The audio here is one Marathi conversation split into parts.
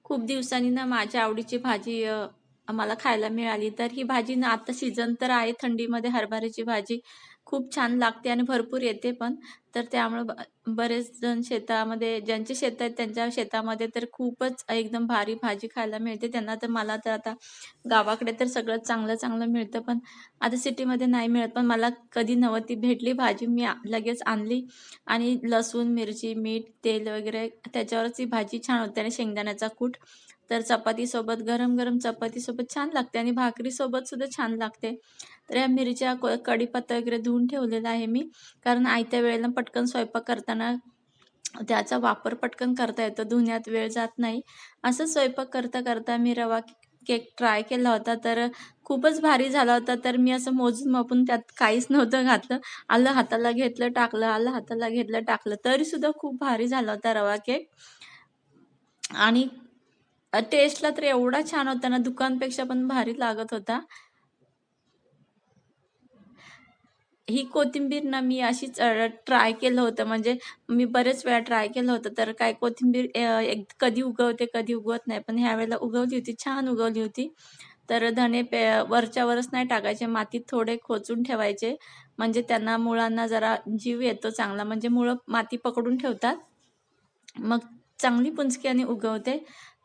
खूप दिवसांनी ना माझ्या आवडीची भाजी मला खायला मिळाली. तर ही भाजी ना आता सीझन तर आहे थंडीमध्ये हरभऱ्याची भाजी खूप छान लागते आणि भरपूर येते पण. तर त्यामुळे बरेच जण शेतामध्ये ज्यांचे शेत आहेत त्यांच्या शेतामध्ये तर खूपच एकदम भारी भाजी खायला मिळते त्यांना. तर मला तर आता गावाकडे तर सगळं चांगलं-चांगलं मिळतं, पण आता सिटीमध्ये नाही मिळत. पण मला कधी नव्हती भेटली भाजी मी लगेच आणली आणि लसूण, मिरची, मीठ, तेल वगैरे त्याच्यावरच ही भाजी छान होते आणि शेंगदाण्याचा कूट. तर चपातीसोबत गरम-गरम चपातीसोबत छान लागते आणि भाकरीसोबत सुद्धा छान लागते. तर या मिरच्या, कढीपत्ता वगैरे धुवून ठेवलेला आहे मी. कारण आयत्या वेळेला पटकन स्वयंपाक करताना त्याचा वापर पटकन करता येतो, धुण्यात वेळ जात नाही. असंच स्वयंपाक करता-करता मी रवा केक ट्राय केला होता, तर खूपच भारी झाला होता. तर मी असं मोजून-मापून त्यात काहीच नव्हतं घातलं. आलं हाताला घेतलं, टाकलं, आलं हाताला घेतलं, टाकलं. तरीसुद्धा खूप भारी झाला होता रवा केक आणि टेस्टला तर एवढा छान होता ना, दुकानपेक्षा पण भारी लागत होता. ही कोथिंबीर ना मी अशीच ट्राय केलं होतं, म्हणजे मी बरेच वेळा ट्राय केलं होतं. तर काय कोथिंबीर एक कधी उगवते, कधी उगवत नाही. पण ह्यावेळेला उगवली होती, छान उगवली होती. तर धने वरच्या वरच नाही टाकायचे, मातीत थोडे खोचून ठेवायचे. म्हणजे त्यांना मुळांना जरा जीव येतो चांगला, म्हणजे मुळं माती पकडून ठेवतात. मग चांगली पुंजक्याने उगवते.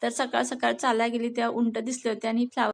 तर सकाळ-सकाळ चालायला गेली तेव्हा उंट दिसले होते आणि फ्लावर